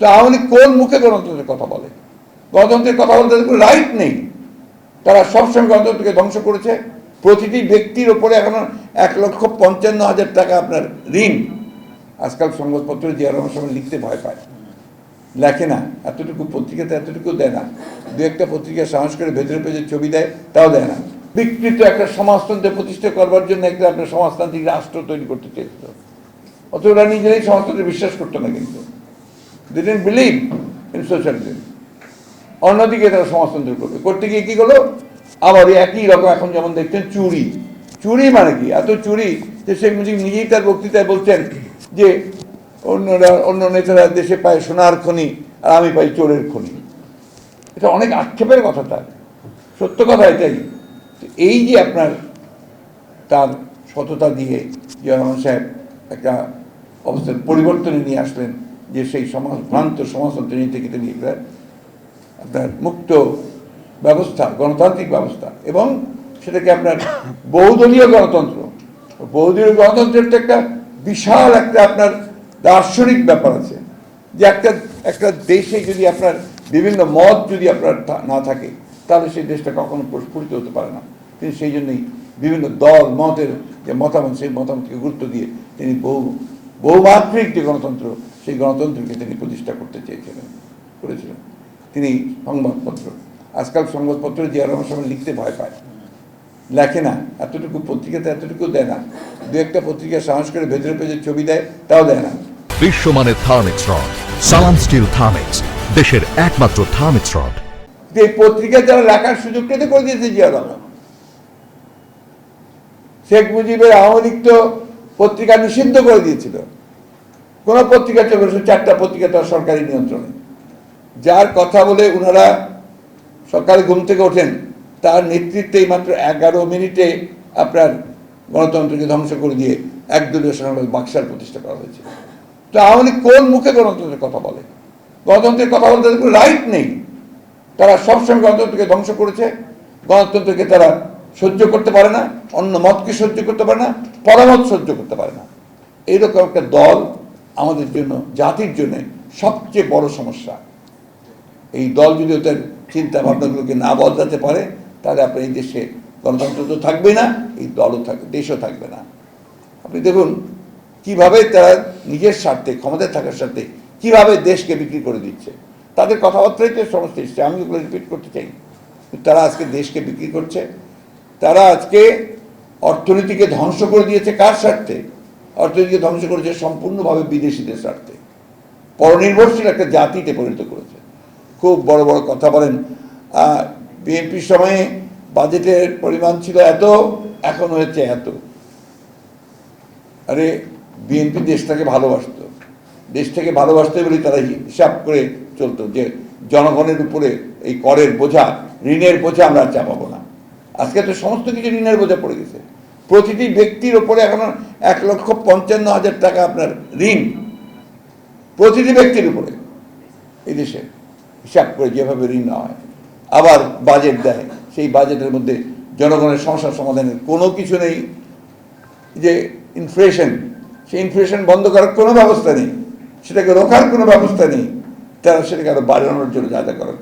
তো আওয়ামী লীগ কোন মুখে গণতন্ত্রের কথা বলে? গণতন্ত্রের কথা বলতে তাদের কোনো রাইট নেই। তারা সবসময় গণতন্ত্রকে ধ্বংস করেছে। প্রতিটি ব্যক্তির ওপরে এখন 1,55,000 টাকা আপনার ঋণ। আজকাল সংবাদপত্রে জিয়া রহমান সাহেব লিখতে ভয় পায়, লেখে না, এতটুকু পত্রিকাতে এতটুকু দেয় না। দু একটা পত্রিকা সাহস করে ভেতরে পেজে ছবি দেয়, তাও দেয় না। বিকৃত একটা সমাজতন্ত্র প্রতিষ্ঠা করবার জন্য একটা আপনার সমাজতান্ত্রিক রাষ্ট্র তৈরি করতে চেয়েছিল, অত ওরা নিজেরাই সমাজতন্ত্রে বিশ্বাস করতো না, কিন্তু they didn't believe in socialism। অন্যদিকে তারা সমাজতন্ত্র করবে, করতে গিয়ে কি করলো, আবার একই রকম এখন যেমন দেখছেন চুরি। চুরি মানে কি, এত চুরি যে শেখ মুজিব নিজেই তার বক্তৃতায় বলছেন যে অন্য নেতারা দেশে পায় সোনার খনি আর আমি পাই চোরের খনি। এটা অনেক আক্ষেপের কথা, তার সত্য কথা এটাই। এই যে আপনার তার সততা দিয়ে জিয়া রহমান সাহেব একটা অবস্থার পরিবর্তনে নিয়ে আসলেন, যে সেই ভ্রান্ত সমাজতন্ত্র নীতি থেকে তিনি আপনার মুক্ত ব্যবস্থা, গণতান্ত্রিক ব্যবস্থা, এবং সেটাকে আপনার বহুদলীয় গণতন্ত্র। বহুদলীয় গণতন্ত্রের তো একটা বিশাল একটা আপনার দার্শনিক ব্যাপার আছে, যে একটা দেশে যদি আপনার বিভিন্ন মত যদি আপনার না থাকে, তাহলে সেই দেশটা কখনো প্রস্ফুটিত হতে পারে না। তিনি সেই জন্যই বিভিন্ন দল মতের যে মতামত, সেই মতামতকে গুরুত্ব দিয়ে তিনি বহুমাত্রিক যে গণতন্ত্র, সেই গণতন্ত্রকে তিনি প্রতিষ্ঠা করতে করেছিলেন। তিনি সংবাদপত্র, আজকাল সংবাদপত্রে জিয়া রহমান সাহেব লিখতে ভয় পায়, লেখে না, এতটুকু পত্রিকাতে এতটুকু দেয় না। দু একটা পত্রিকা সাহস করে ভেতরে পেজে ছবি দেয়, তাও দেয় না। বিশ্বমানের থার্মিক্স রড, সালাম স্টিল থার্মিক্স, দেশের একমাত্র থার্মিক্স রড। এই পত্রিকা যারা লেখার সুযোগ পেতে করে দিয়েছে জিয়া রহমান। শেখ মুজিবের আওয়ামী লীগ তো পত্রিকা নিষিদ্ধ করে দিয়েছিল, কোন পত্রিকা চলবে, 4টা পত্রিকা তার সরকারি নিয়ন্ত্রণে। যার কথা বলে ওনারা সকালে ঘুম থেকে ওঠেন, তার নেতৃত্বেই মাত্র 11 মিনিটে আপনার গণতন্ত্রকে ধ্বংস করে দিয়ে একদলীয় সরকার বাকশাল প্রতিষ্ঠা করা হয়েছে। তো আওয়ামী লীগ কোন মুখে গণতন্ত্রের কথা বলে? গণতন্ত্রের কথা বলতে তাদের কোনো রাইট নেই। তারা সবসময় গণতন্ত্রকে ধ্বংস করেছে। গণতন্ত্রকে তারা সহ্য করতে পারে না, অন্য মতকে সহ্য করতে পারে না, পরামত সহ্য করতে পারে না। এইরকম একটা দল আমাদের জন্য, জাতির জন্য সবচেয়ে বড় সমস্যা। এই দল যদি ওদের চিন্তা ভাবনাগুলোকে না বদলাতে পারে, তাহলে আপনার এই দেশে গণতন্ত্র তো থাকবে না, এই দলও থাকবে, দেশও থাকবে না। আপনি দেখুন কিভাবে তারা নিজের স্বার্থে, ক্ষমতায় থাকার স্বার্থে কিভাবে দেশকে বিক্রি করে দিচ্ছে। তাদের কথাবার্তাই তো সমস্ত এসছে, আমি ওগুলো রিপিট করতে চাই। তারা আজকে দেশকে বিক্রি করছে, তারা আজকে অর্থনীতিকে ধ্বংস করে দিয়েছে। কার স্বার্থে? অর্থনীতিকে ধ্বংস করেছে সম্পূর্ণভাবে বিদেশিদের স্বার্থে। পরনির্ভরশীল একটা জাতিতে পরিণত করেছে। খুব বড় বড় কথা বলেন, বিএনপির সময়ে বাজেটের পরিমাণ ছিল এত, এখন হয়েছে এত। আরে বিএনপি দেশটাকে ভালোবাসত, দেশটাকে ভালোবাসতে বলে তারা হিসাব করে চলতো যে জনগণের উপরে এই করের বোঝা, ঋণের বোঝা আমরা চাপাবো না। আজকে তো সমস্ত কিছু ঋণের বোঝা পড়ে গেছে। প্রতিটি ব্যক্তির ওপরে এখন 1,55,000 টাকা আপনার ঋণ, প্রতিটি ব্যক্তির উপরে এই দেশে হিসাব করে যেভাবে ঋণ নেওয়া হয়। আবার বাজেট দেয়, সেই বাজেটের মধ্যে জনগণের সমস্যার সমাধানের কোনো কিছু নেই। যে ইনফ্লেশন, সেই ইনফ্লেশন বন্ধ করার কোনো ব্যবস্থা নেই, সেটাকে রোখার কোনো ব্যবস্থা নেই। তারা সেটাকে আরো বাড়ানোর জন্য যা যা করার